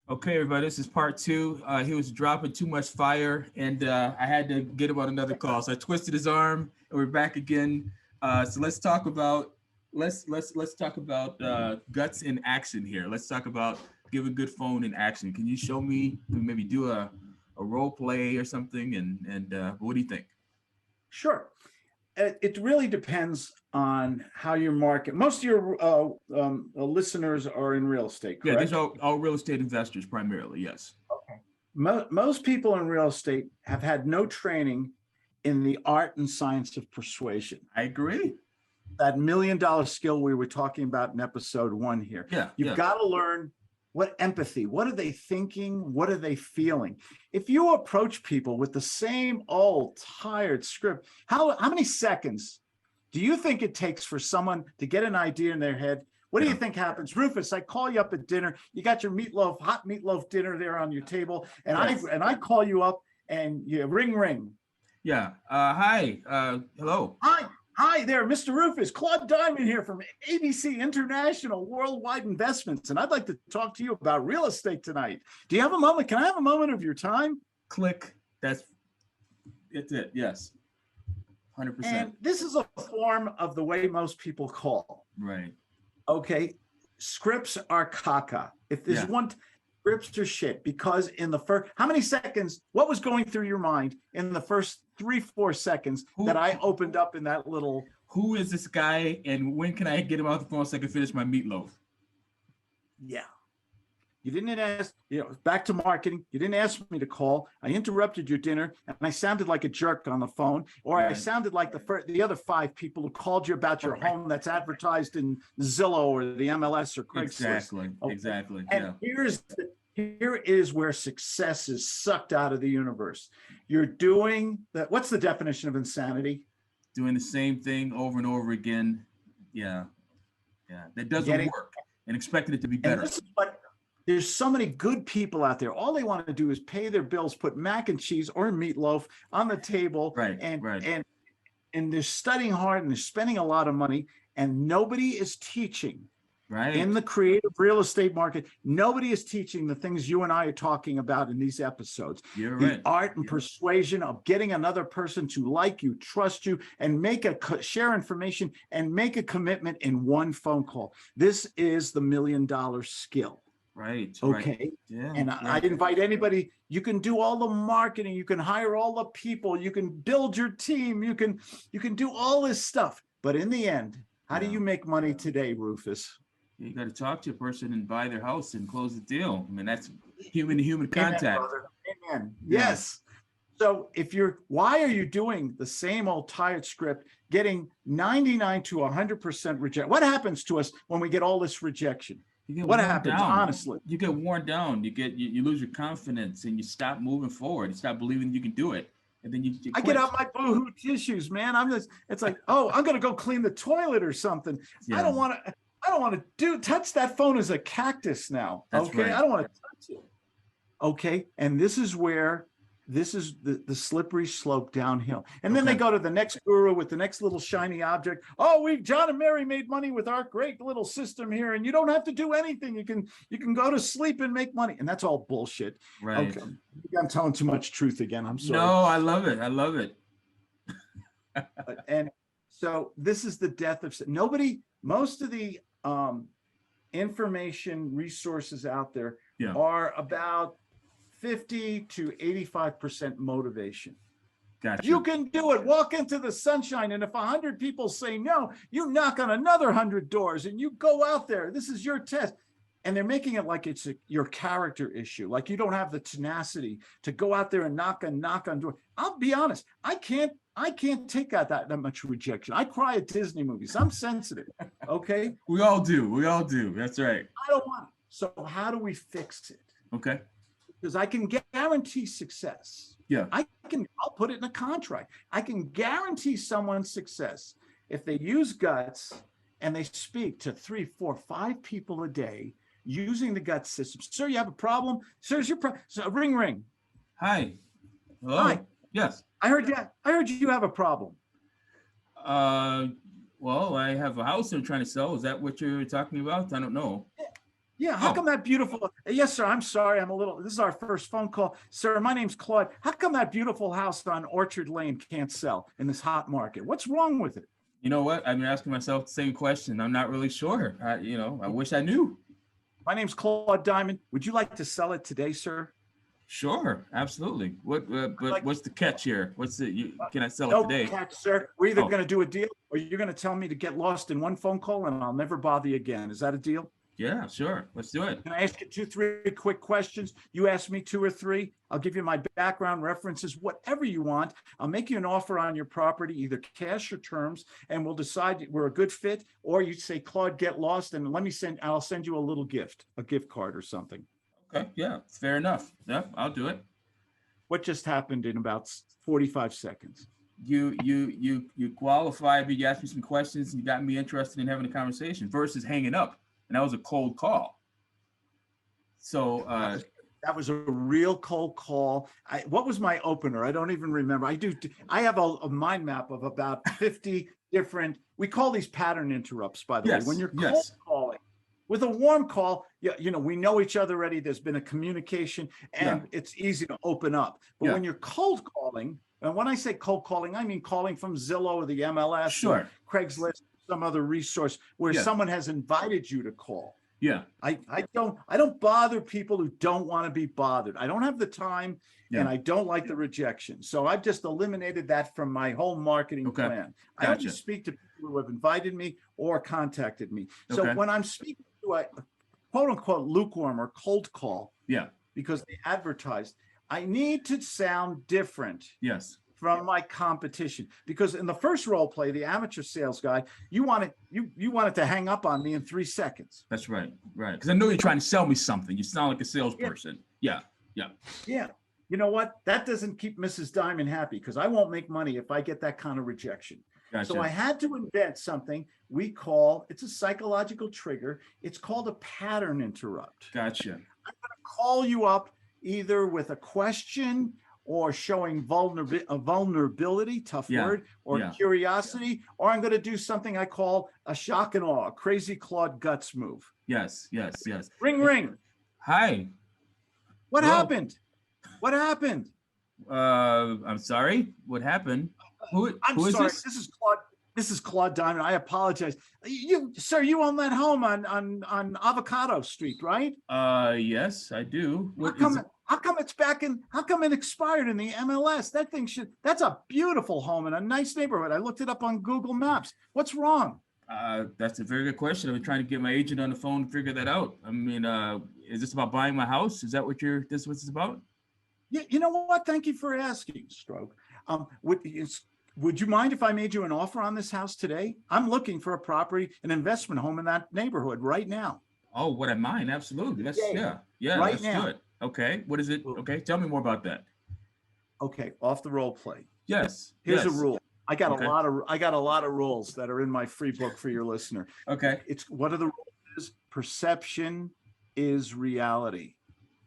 Okay, everybody, this is part two. He was dropping too much fire, and I had to get him on another call. So I twisted his arm, and we're back again. So let's talk about guts in action here. Let's talk about give a good phone in action. Can you show me maybe do a role play or something? And what do you think? Sure. It really depends on how you market. Most of your listeners are in real estate, Yeah, these correct? are all real estate investors primarily. Yes, Okay. Most people in real estate have had no training in the art and science of persuasion. I agree. That $1 million skill we were talking about in episode one here. Yeah, You've yeah. got to learn what empathy, what are they thinking? What are they feeling? If you approach people with the same old tired script, how many seconds do you think it takes for someone to get an idea in their head? What do you Yeah. think happens? Rufus, I call you up at dinner. You got your meatloaf, hot meatloaf dinner there on your table, and Yes. I call you up and you ring. Yeah. Hi. Hello. Hi there, Mr. Rufus. Claude Diamond here from ABC International Worldwide Investments, and I'd like to talk to you about real estate tonight. Do you have a moment? Can I have a moment of your time? Click. It's it. Yes. 100%. And this is a form of the way most people call. Right. Okay, scripts are caca. If there's Yeah. one, scripts are shit because in the first, how many seconds, what was going through your mind in the first 3-4 seconds that I opened up in that little, Who is this guy, and when can I get him off the phone so I can finish my meatloaf? yeah. You didn't ask, back to marketing. You didn't ask me to call. I interrupted your dinner and I sounded like a jerk on the phone, or I Right. sounded like the other 5 people who called you about your home that's advertised in Zillow or the MLS or Craigslist. Exactly. And Yeah. here is where success is sucked out of the universe. You're doing that. What's the definition of insanity? Doing the same thing over and over again. Yeah. Yeah. That doesn't Getting work, and expecting it to be And better. this is what there's so many good people out there. All they want to do is pay their bills, put mac and cheese or meatloaf on the table, Right. and Right. and they're studying hard and they're spending a lot of money, and nobody is teaching Right. in the creative real estate market. Nobody is teaching the things you and I are talking about in these episodes. You're The right. art and persuasion of getting another person to like you, trust you, and share information and make a commitment in one phone call. This is the $1 million skill. Right. Okay. Right. Yeah. And yeah. I invite anybody. You can do all the marketing, you can hire all the people, you can build your team, you can do all this stuff. But in the end, how do Yeah. you make money today, Rufus? You got to talk to a person and buy their house and close the deal. I mean, that's human to human Amen, contact. brother. Amen. Yeah. Yes. So why are you doing the same old tired script, getting 99 to 100% reject? What happens to us when we get all this rejection? You get What worn happens, down. honestly? You get worn down. You lose your confidence, and you stop moving forward. You stop believing you can do it, and then you I quit. get out my boohoo tissues, man. It's like, oh, I'm gonna go clean the toilet or something. Yeah. I don't want to touch that phone as a cactus now. That's Okay. right. I don't want to touch it. Okay. And this is the slippery slope downhill. And then they Okay. go to the next guru with the next little shiny object. Oh, John and Mary made money with our great little system here, and you don't have to do anything. You can go to sleep and make money. And that's all bullshit. Right. Okay. I'm telling too much truth again. I'm sorry. No, I love it. I love it. And so this is the death of most of the information resources out there Yeah. are about 50 to 85% motivation. Gotcha. You can do it. Walk into the sunshine. And if 100 people say no, you knock on another 100 doors and you go out there. This is your test. And they're making it like it's your character issue. Like you don't have the tenacity to go out there and knock on doors. I'll be honest. I can't take out that much rejection. I cry at Disney movies. I'm sensitive. Okay. We all do. We all do. That's right. I don't want it. So how do we fix it? Okay. Because I can guarantee success. Yeah. I'll put it in a contract. I can guarantee someone's success if they use guts and they speak to 3, 4, 5 people a day using the gut system. Sir, you have a problem? Sir, is your problem? So, ring. Hi. Hello. Hi. Yes. I heard you have a problem. Well, I have a house I'm trying to sell. Is that what you're talking about? I don't know. Yeah, how Oh, come that beautiful? Yes, sir. I'm sorry. This is our first phone call. Sir, my name's Claude. How come that beautiful house on Orchard Lane can't sell in this hot market? What's wrong with it? you know what? I've been asking myself the same question. I'm not really sure. I wish I knew. My name's Claude Diamond. Would you like to sell it today, sir? Sure, absolutely. But Like, what's the catch here? Can I sell it no today? catch, sir. We're either Oh, going to do a deal or you're going to tell me to get lost in one phone call and I'll never bother you again. Is that a deal? yeah, sure. Let's do it. Can I ask you 2, 3 quick questions? You ask me 2 or 3. I'll give you my background, references, whatever you want. I'll make you an offer on your property, either cash or terms, and we'll decide we're a good fit. Or you say, Claude, get lost, and I'll send you a little gift, a gift card or something. Okay, yeah, fair enough. Yeah, I'll do it. What just happened in about 45 seconds? You qualified me. You asked me some questions, and you got me interested in having a conversation versus hanging up, and that was a cold call. So that was a real cold call. What was my opener? I don't even remember. I have a mind map of about 50 different, we call these pattern interrupts, by the way. When you're cold calling, with a warm call, we know each other already. There's been a communication and it's easy to open up. But when you're cold calling, and when I say cold calling, I mean calling from Zillow or the MLS, or Craigslist, some other resource where someone has invited you to call. Yeah. I don't bother people who don't want to be bothered. I don't have the time and I don't like the rejection. So I've just eliminated that from my whole marketing plan. I only speak to people who have invited me or contacted me. So when I'm speaking to a quote unquote lukewarm or cold call, because they advertised, I need to sound different. Yes. From my competition, because in the first role play, the amateur sales guy, you wanted to hang up on me in 3 seconds. That's right, because I know you're trying to sell me something. You sound like a salesperson. Yeah. You know what? That doesn't keep Mrs. Diamond happy, because I won't make money if I get that kind of rejection. Gotcha. So I had to invent something it's a psychological trigger. It's called a pattern interrupt. Gotcha. I'm going to call you up either with a question or showing vulnerability, tough word, or curiosity, or I'm going to do something I call a shock and awe, a crazy Claude Guts move. Yes. Ring. Hi. What happened? What happened? I'm sorry. What happened? Who is sorry. This? This is Claude Diamond. I apologize. Sir, you own that home on Avocado Street, right? Yes, I do. How come it expired in the MLS? That's a beautiful home in a nice neighborhood. I looked it up on Google Maps. What's wrong? That's a very good question. I've been trying to get my agent on the phone to figure that out. I mean, is this about buying my house? Is that what this is about? Yeah, you know what? Thank you for asking, Stroke. Would you mind if I made you an offer on this house today? I'm looking for a property, an investment home in that neighborhood right now. Oh, would I mind? Absolutely. Let's right let's now. do it. Okay. What is it? Okay. Tell me more about that. Okay. Off the role play. Yes. Here's a rule. I got a lot of rules that are in my free book for your listener. Okay. What are the rules? Perception is reality.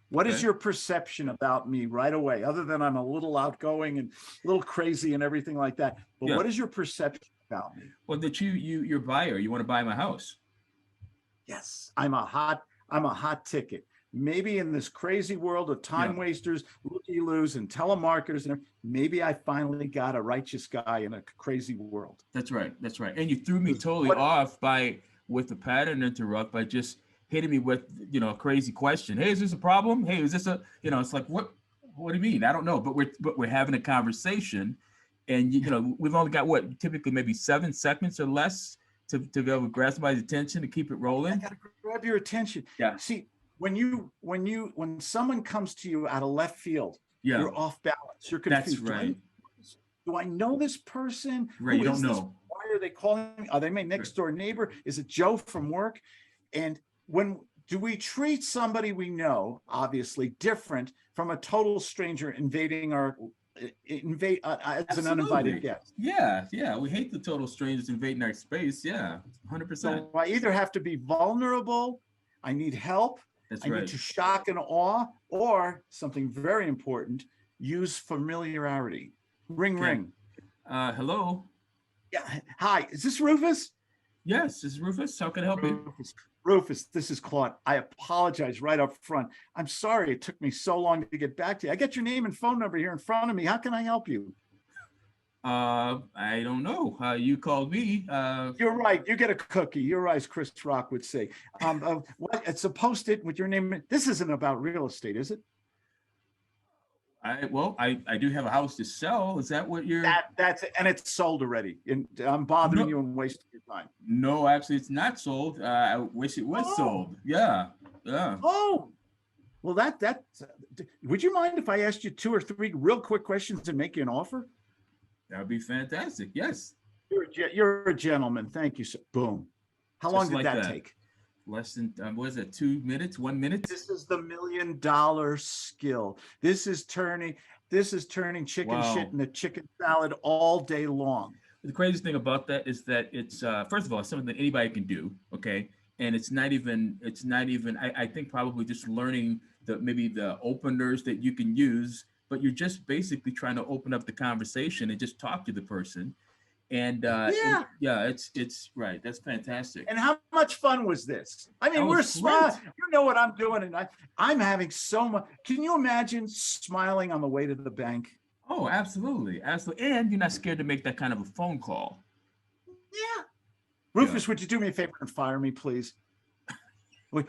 What is your perception about me right away, other than I'm a little outgoing and a little crazy and everything like that? But what is your perception about me? Well, that you're a buyer. You want to buy my house. Yes, I'm a hot ticket. Maybe in this crazy world of time wasters, looky-loos, and telemarketers, and maybe I finally got a righteous guy in a crazy world. That's right. And you threw me totally off with the pattern interrupt by just hitting me with a crazy question. Hey, is this a problem? Hey, is this it's like what do you mean? I don't know, but we're having a conversation, and we've only got typically maybe 7 seconds or less to be able to grasp somebody's attention to keep it rolling. I gotta grab your attention. Yeah. See, when someone comes to you out of left field, you're off balance. You're confused. That's right. Do I know this person? Right. You don't know. Why are they calling me? Are they my next door neighbor? Is it Joe from work? And do we treat somebody we know, obviously, different from a total stranger invading as an uninvited guest? Yeah. We hate the total strangers invading our space. Yeah, 100%. So I either have to be vulnerable, I need help, I need to shock and awe, or something very important, use familiarity. Ring. Hello. Yeah. Hi. Is this Rufus? Yes, this is Rufus. How can I help you? Rufus, this is Claude. I apologize right up front. I'm sorry it took me so long to get back to you. I got your name and phone number here in front of me. How can I help you? I don't know. You called me. You're right. You get a cookie. You're right, as Chris Rock would say. It's a post-it with your name. This isn't about real estate, is it? I do have a house to sell. Is that what you're? That's it, and it's sold already. And I'm bothering No. you and wasting your time. No, actually, it's not sold. I wish it was sold. Yeah. Oh, well, that. Would you mind if I asked you 2 or 3 real quick questions and make you an offer? That would be fantastic. Yes. You're a gentleman. Thank you, sir. Boom. How long did that take? Less than, what is it, 2 minutes, 1 minute? This is the $1 million skill. This is turning chicken shit into chicken salad all day long. The craziest thing about that is that it's first of all, it's something that anybody can do. Okay. And it's not even, I think probably just learning maybe the openers that you can use, but you're just basically trying to open up the conversation and just talk to the person. And it's right. That's fantastic. And how much fun was this? I mean, we're smiling. You know what I'm doing, and I'm having so much. Can you imagine smiling on the way to the bank? Oh, absolutely, absolutely. And you're not scared to make that kind of a phone call. Yeah. Rufus, would you do me a favor and fire me, please?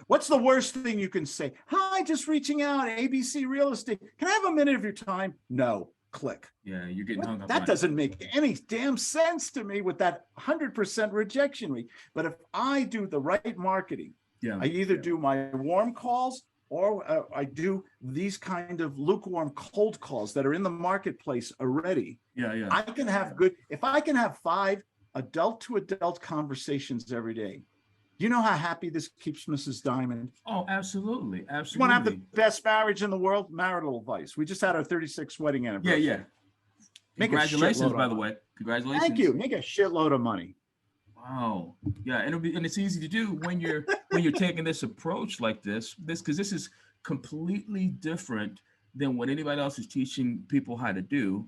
What's the worst thing you can say? Hi, just reaching out. ABC Real Estate. Can I have a minute of your time? No. Click. Yeah, you're getting hung up. That doesn't make any damn sense to me with that 100% rejection rate. But if I do the right marketing, I either do my warm calls or I do these kind of lukewarm cold calls that are in the marketplace already. Yeah. I can have if I can have 5 adult to adult conversations every day. You know how happy this keeps Mrs. Diamond? Oh, absolutely. You want to have the best marriage in the world? Marital advice. We just had our 36th wedding anniversary. Yeah. Congratulations, by the way. Congratulations. Thank you. Make a shitload of money. Wow. Yeah, and it's easy to do when you're taking this approach like this because this is completely different than what anybody else is teaching people how to do.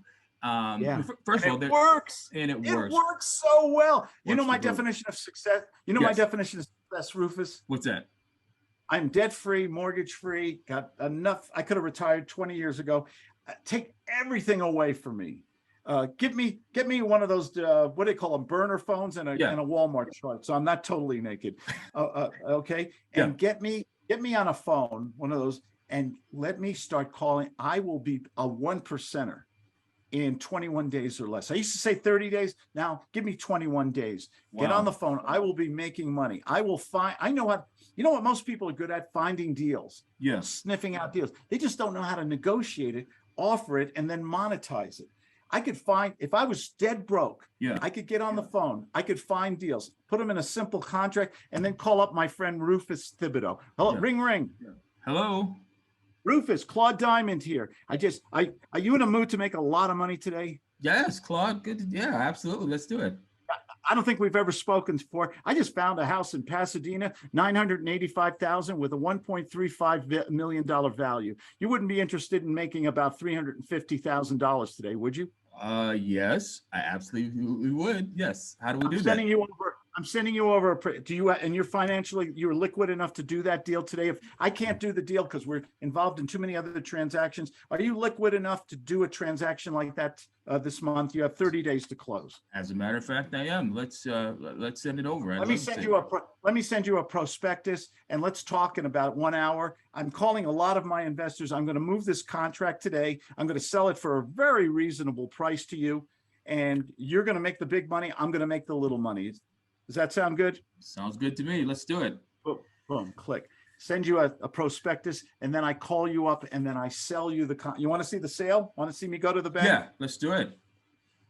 First of all, it works. And it works. It works so well. You know my definition of success? You know my definition of success, Rufus? What's that? I'm debt-free, mortgage-free, got enough. I could have retired 20 years ago. Take everything away from me. Get me one of those, what do they call them? Burner phones and a Walmart chart. So I'm not totally naked. Okay. And get me on a phone, one of those, and let me start calling. I will be a 1%er. In 21 days or less. I used to say 30 days. Now give me 21 days. Wow. Get on the phone. I will be making money. I will know what most people are good at? Finding deals. Yeah. Sniffing out deals. They just don't know how to negotiate it, offer it, and then monetize it. I could find, if I was dead broke, I could get on the phone. I could find deals, put them in a simple contract, and then call up my friend Rufus Thibodeau. Hello, ring. Yeah. Hello. Rufus, Claude Diamond here. Are you in a mood to make a lot of money today? Yes, Claude. Good. Yeah, absolutely. Let's do it. I don't think we've ever spoken before. I just found a house in Pasadena, $985,000 with a $1.35 million value. You wouldn't be interested in making about $350,000 today, would you? Yes, I absolutely would. Yes. How do we do that? I'm sending you over. Do you, and you're liquid enough to do that deal today? If I can't do the deal because we're involved in too many other transactions, are you liquid enough to do a transaction like that this month? You have 30 days to close. As a matter of fact, I am. Let's send it over. Let me send you a prospectus, and let's talk in about 1 hour. I'm calling a lot of my investors. I'm going to move this contract today. I'm going to sell it for a very reasonable price to you, and you're going to make the big money. I'm going to make the little money. Does that sound good? Sounds good to me. Let's do it. Boom, click. Send you a prospectus, and then I call you up, and then I sell you you want to see the sale? Want to see me go to the bank? Yeah, let's do it.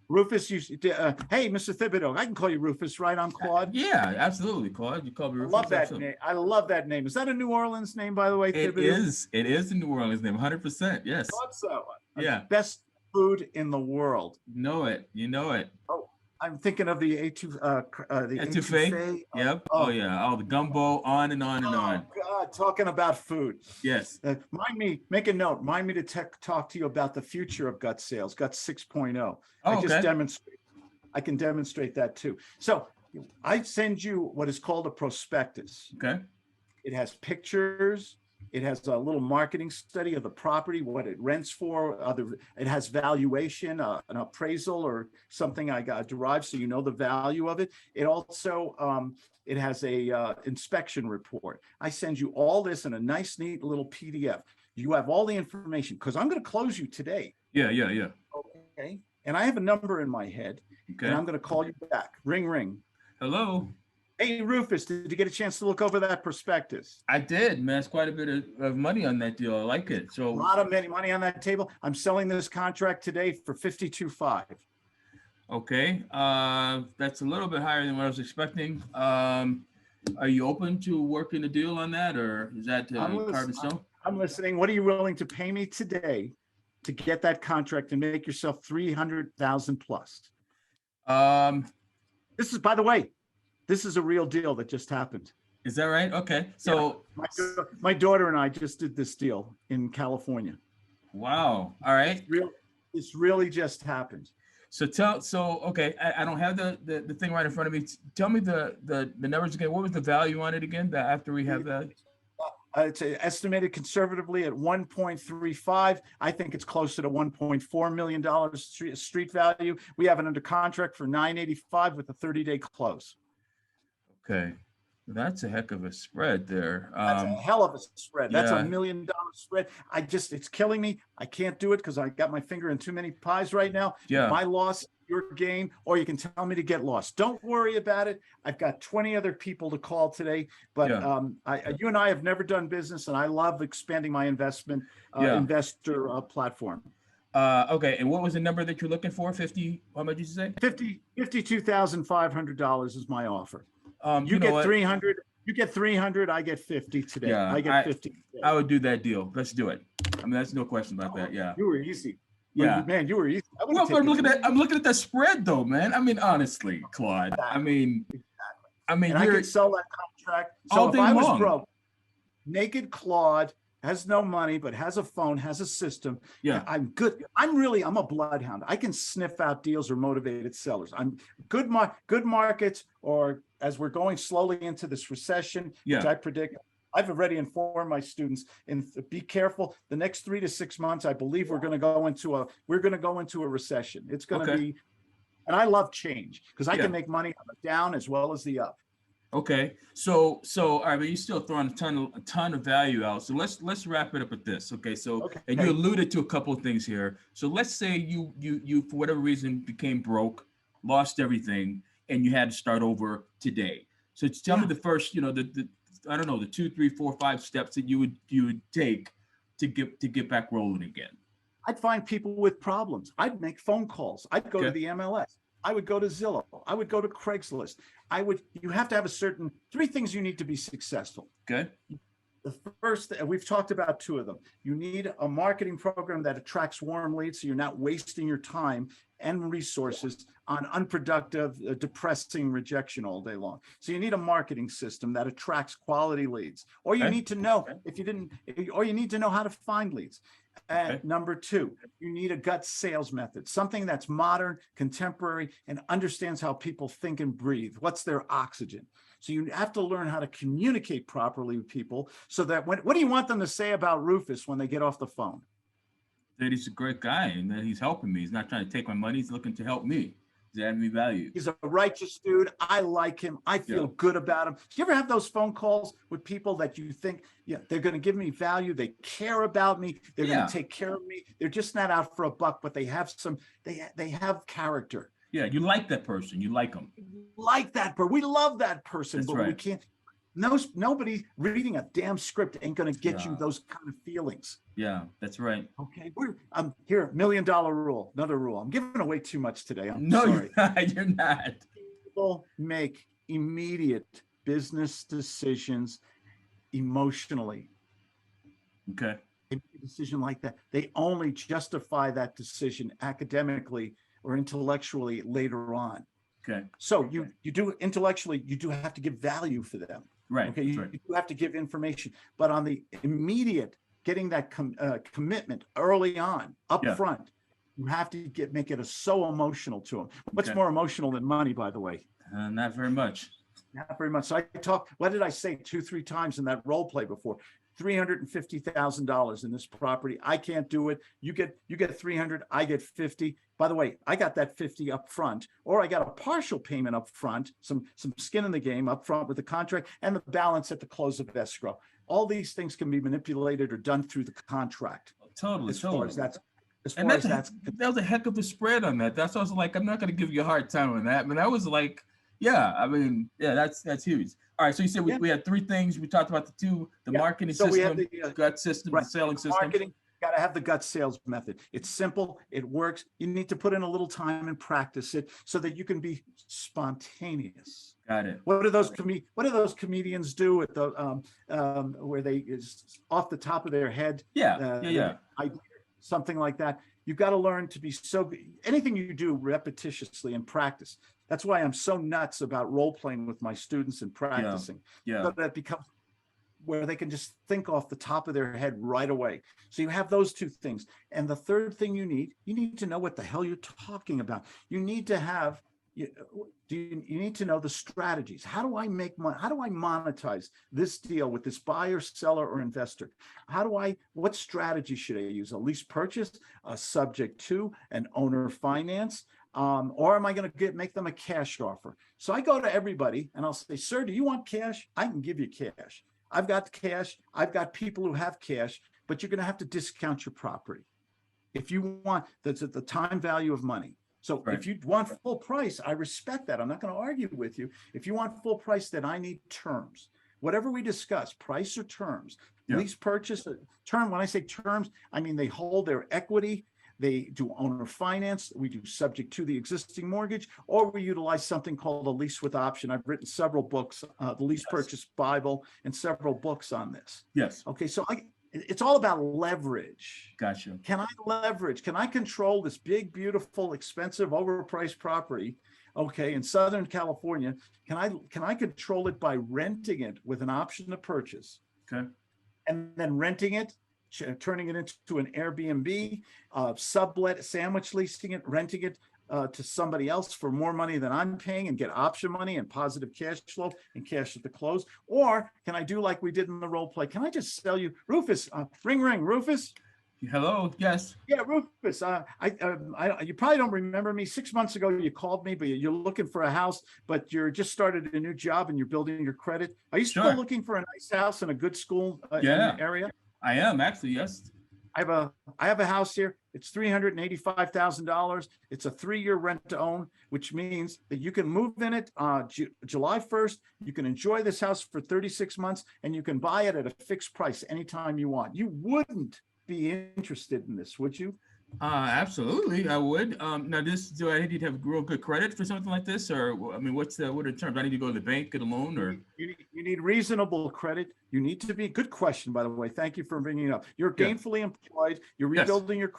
Rufus, hey, Mr. Thibodeau. I can call you Rufus, right? I'm Claude. Yeah, absolutely, Claude. You call me Rufus. I love that name. I love that name. Is that a New Orleans name, by the way, Thibodeau? It is a New Orleans name, 100%. Yes. Thought so. Yeah. Best food in the world. You know it. Oh, I'm thinking of the etouffee. Yep. Oh yeah. Oh, the gumbo, on and on and on. God, talking about food. Yes. Make a note. Remind me to talk to you about the future of gut sales, gut 6.0. Oh, okay. I can demonstrate that too. So I send you what is called a prospectus. Okay. It has pictures. It has a little marketing study of the property, what it rents for. It has valuation, an appraisal or something I got derived, so you know the value of it. It also it has a inspection report. I send you all this in a nice, neat little PDF. You have all the information because I'm going to close you today. Yeah. Okay. And I have a number in my head, Okay. and I'm going to call you back. Ring, ring. Hello. Hey, Rufus, did you get a chance to look over that prospectus? I did, man. It's quite a bit of money on that deal. I like it. A So lot of money on that table. I'm selling this contract today for $52,500. okay. That's a little bit higher than what I was expecting. Are you open to working a deal on that, or is that carved in stone? I'm listening. What are you willing to pay me today to get that contract and make yourself 300,000 plus? This is, by the way, this is a real deal that just happened. Is that right? Okay. So my daughter and I just did this deal in California. wow. All right. It's really just happened. So okay. I don't have the thing right in front of me. Tell me the numbers again. What was the value on it again? That after we have that. It's estimated conservatively at 1.35. I think it's closer to $1.4 million street value. We have it under contract for $985 with a 30-day close. Okay, that's a heck of a spread there. That's a hell of a spread. That's yeah. $1 million spread. It's killing me. I can't do it because I got my finger in too many pies right now. Yeah. My loss, your gain, or you can tell me to get lost. Don't worry about it. I've got 20 other people to call today, but you and I have never done business, and I love expanding my investor platform. Okay, and what was the number that you're looking for? 50? How much did you say? $52,500 is my offer. You get 300. You get 300. I get 50 today. Yeah, I get 50. Today. I would do that deal. Let's do it. I mean, that's no question about that. Yeah. You were easy. Yeah, man, you were easy. Well, I'm looking at that spread though, man. I mean, honestly, Claude. Exactly. I mean, I could sell that contract. So if I was broke, naked Claude has no money, but has a phone, has a system. Yeah, I'm good. I'm a bloodhound. I can sniff out deals or motivated sellers. I'm good markets, or as we're going slowly into this recession, which I predict. I've already informed my students, and be careful. The next 3 to 6 months, I believe we're going to go into a recession. It's going to be, and I love change because I can make money on the down as well as the up. Okay, so all right, but you're still throwing a ton of value out. So let's wrap it up with this. Okay, and you alluded to a couple of things here. So let's say you for whatever reason became broke, lost everything, and you had to start over today. So tell me the first, the I don't know, the 2, 3, 4, 5 steps that you would take to get back rolling again. I'd find people with problems. I'd make phone calls. I'd go to the MLS. I would go to Zillow. I would go to Craigslist. You have to have 3 things you need to be successful. Okay. The first, we've talked about 2 of them. You need a marketing program that attracts warm leads, so you're not wasting your time and resources on unproductive, depressing rejection all day long. So you need a marketing system that attracts quality leads, or you need to know or you need to know how to find leads. And number 2, you need a gut sales method, something that's modern, contemporary, and understands how people think and breathe. What's their oxygen? So you have to learn how to communicate properly with people so that what do you want them to say about Rufus when they get off the phone? That he's a great guy and that he's helping me. He's not trying to take my money. He's looking to help me. He's adding me value. He's a righteous dude. I like him. I feel good about him. Do you ever have those phone calls with people that you think, they're going to give me value. They care about me. They're going to take care of me. They're just not out for a buck, but they have they have character. Yeah, you like that person. You like them. Like that person. We love that person, That's but right. we can't. Nobody reading a damn script ain't going to get you those kind of feelings. Yeah, that's right. Okay, I'm here. $1 million rule. Another rule. I'm giving away too much today. I'm sorry. You're not. People make immediate business decisions emotionally. Okay. A decision like that, they only justify that decision academically or intellectually later on. Okay. So you do intellectually, you do have to give value for them. Right. Okay. You do have to give information, but on the immediate, getting that commitment early on, up front, You have to make it so emotional to them. What's Okay. more emotional than money, by the way? Not very much. Not very much. So I talk, what did I say 2-3 times in that role play before? $350,000 in this property. I can't do it. You get 300, I get 50. By the way, I got that 50 up front, or I got a partial payment up front, some skin in the game up front with the contract, and the balance at the close of escrow. All these things can be manipulated or done through the contract. Totally. As far as that's that was a heck of a spread on that. That's also like, I'm not going to give you a hard time on that, but that was like, yeah, I mean, yeah, that's huge. All right, so you said we had 3 things. We talked about the marketing so system, we have the gut system, right, the selling system. Marketing, got to have the gut sales method. It's simple, it works. You need to put in a little time and practice it so that you can be spontaneous. Got it. What do those comedians do at the where they is off the top of their head? Something like that. You've got to learn to be anything you do repetitiously and practice. That's why I'm so nuts about role playing with my students and practicing. So that becomes where they can just think off the top of their head right away. So you have those 2 things. And the third thing you need to know what the hell you're talking about. You need to have, you need to know the strategies. How do I make money? How do I monetize this deal with this buyer, seller, or investor? What strategy should I use? A lease purchase, a subject to, an owner finance, or am I going to make them a cash offer? So I go to everybody and I'll say, sir, do you want cash? I can give you cash. I've got cash. I've got people who have cash, but you're going to have to discount your property. If you want, that's at the time value of money. So if you want full price, I respect that. I'm not going to argue with you. If you want full price, then I need terms. Whatever we discuss, price or terms, lease purchase, term. When I say terms, I mean they hold their equity. They do owner finance. We do subject to the existing mortgage, or we utilize something called a lease with option. I've written several books, the Lease Purchase Bible, and several books on this. Yes. Okay, so it's all about leverage. Gotcha. Can I leverage? Can I control this big, beautiful, expensive, overpriced property? Okay, in Southern California, can I control it by renting it with an option to purchase? Okay. And then renting it, turning it into an Airbnb, sublet, sandwich leasing it, renting it to somebody else for more money than I'm paying and get option money and positive cash flow and cash at the close? Or can I do like we did in the role play? Can I just sell you, Rufus, ring, Rufus? Hello, yes. Yeah, Rufus, you probably don't remember me. 6 months ago, you called me, but you're looking for a house, but you're just started a new job and you're building your credit. Are you still looking for a nice house in a good school in the area? I am actually, yes. I have a house here. It's $385,000. It's a 3-year rent to own, which means that you can move in it July 1st. You can enjoy this house for 36 months, and you can buy it at a fixed price anytime you want. You wouldn't be interested in this, would you? Absolutely, I would. Now, do I need to have real good credit for something like this, or I mean, what are the terms? Do I need to go to the bank, get a loan, or you need reasonable credit? You need to be. Good question, by the way. Thank you for bringing it up. You're gainfully employed. You're rebuilding your.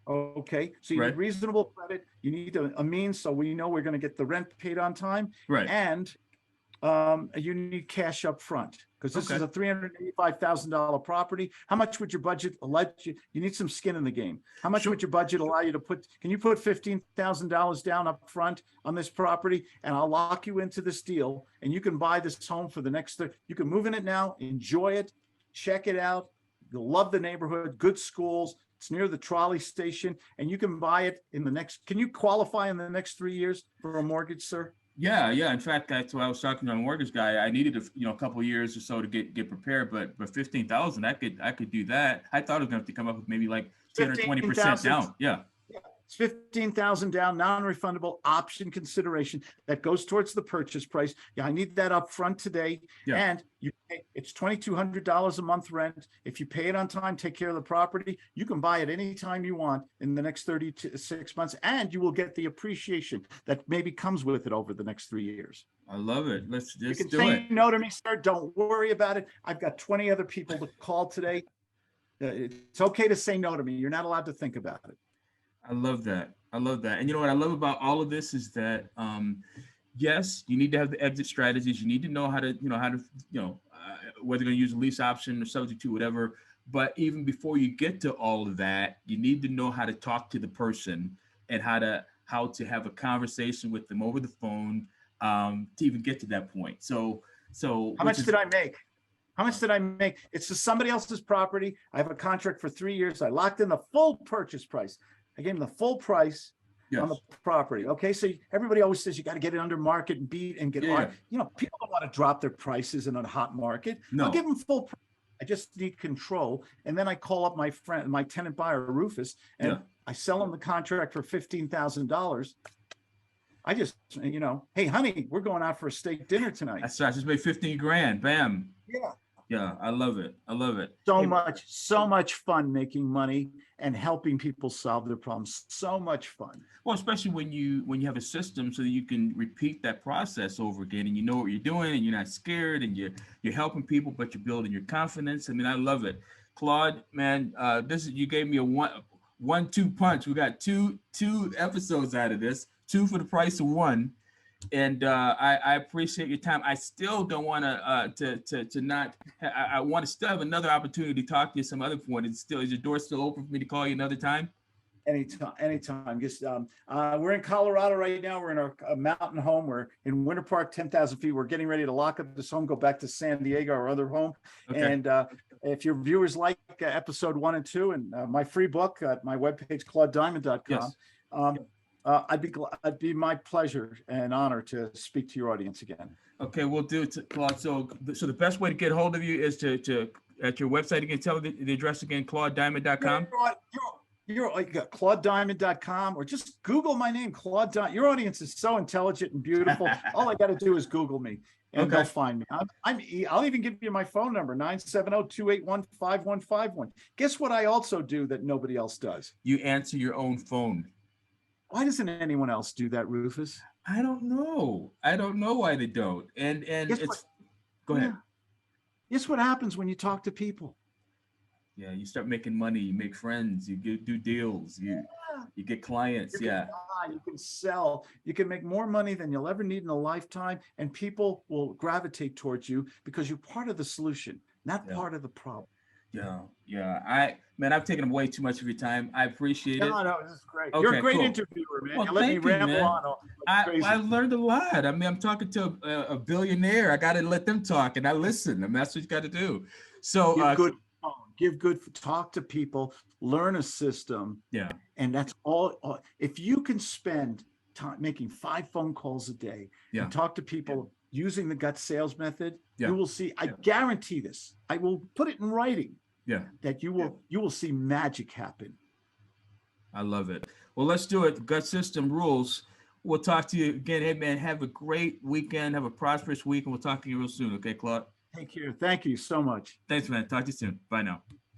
Okay, so you need reasonable credit. You need a means, so we know we're going to get the rent paid on time. Right. And you need cash up front because this is a $385,000 property. How much would your budget let you? You need some skin in the game. How much would your budget allow you to put? Can you put $15,000 down up front on this property, and I'll lock you into this deal, and you can buy this home for the next. You can move in it now, enjoy it, check it out. You'll love the neighborhood, good schools. It's near the trolley station, and you can buy it in the next. Can you qualify in the next 3 years for a mortgage, sir? Yeah. In fact, that's why I was talking to a mortgage guy. I needed a couple of years or so to get prepared, but 15,000, I could do that. I thought I was going to have to come up with maybe like 10 or 20% down. Yeah. It's 15,000 down, non-refundable option consideration that goes towards the purchase price. Yeah, I need that up front today. Yeah. And it's $2,200 a month rent. If you pay it on time, take care of the property, you can buy it anytime you want in the next 36 months, and you will get the appreciation that maybe comes with it over the next 3 years. I love it. Let's just do it. You can say no to me, sir. Don't worry about it. I've got 20 other people to call today. It's okay to say no to me. You're not allowed to think about it. I love that. And you know what I love about all of this is that, yes, you need to have the exit strategies. You need to know how to whether you're going to use a lease option or subject to whatever. But even before you get to all of that, you need to know how to talk to the person and how to have a conversation with them over the phone, to even get to that point. So How much did I make? How much did I make? It's just somebody else's property. I have a contract for 3 years. I locked in the full purchase price. I gave them the full price on the property. Okay. So everybody always says you got to get it under market and beat and get on. You know, people don't want to drop their prices in a hot market. No. I'll give them full price. I just need control. And then I call up my friend, my tenant buyer, Rufus, and I sell him the contract for $15,000. I just, you know, hey, honey, we're going out for a steak dinner tonight. That's right. I just made 15 grand. Bam. Yeah. Yeah. I love it. I love it. So much fun making money and helping people solve their problems. So much fun. Well, especially when you have a system so that you can repeat that process over again, and you know what you're doing, and you're not scared, and you're helping people, but you're building your confidence. I mean, I love it. Claude, man, you gave me a 1-2 punch. We got two episodes out of this, 2 for the price of 1. And I appreciate your time. I still don't want to not. I want to still have another opportunity to talk to you some other point. Is your door still open for me to call you another time? Anytime. Just we're in Colorado right now. We're in our mountain home. We're in Winter Park, 10,000 feet. We're getting ready to lock up this home, go back to San Diego, our other home. Okay. And if your viewers like episode 1 and 2 and my free book at my webpage, claudediamond.com, I'd be my pleasure and honor to speak to your audience again. Okay, we'll do it, Claude. So the best way to get a hold of you is to at your website again. Tell the address again, claudediamond.com. You're like claudediamond.com, or just Google my name, Claude Diamond. Your audience is so intelligent and beautiful. All I got to do is Google me, and they'll find me. I'll even give you my phone number, 970-281-5151. Guess what I also do that nobody else does? You answer your own phone. Why doesn't anyone else do that, Rufus? I don't know. I don't know why they don't. And go ahead. Guess what happens when you talk to people? Yeah, you start making money, you make friends, you do deals, you get clients. You can sell, you can make more money than you'll ever need in a lifetime, and people will gravitate towards you because you're part of the solution, not part of the problem. I've taken up way too much of your time. I appreciate it. No, this is great. Okay, you're a great interviewer, man. Well, you let me ramble on. I learned a lot. I mean, I'm talking to a billionaire. I got to let them talk, and I listen. And that's what you got to do. So talk to people, learn a system. Yeah. And that's all. If you can spend time making 5 phone calls a day and talk to people using the gut sales method, you will see, I guarantee this, I will put it in writing. That you will see magic happen. I love it. Well, let's do it. Gut system rules. We'll talk to you again. Hey, man, have a great weekend. Have a prosperous week, and we'll talk to you real soon. Okay, Claude? Take care. Thank you so much. Thanks, man. Talk to you soon. Bye now.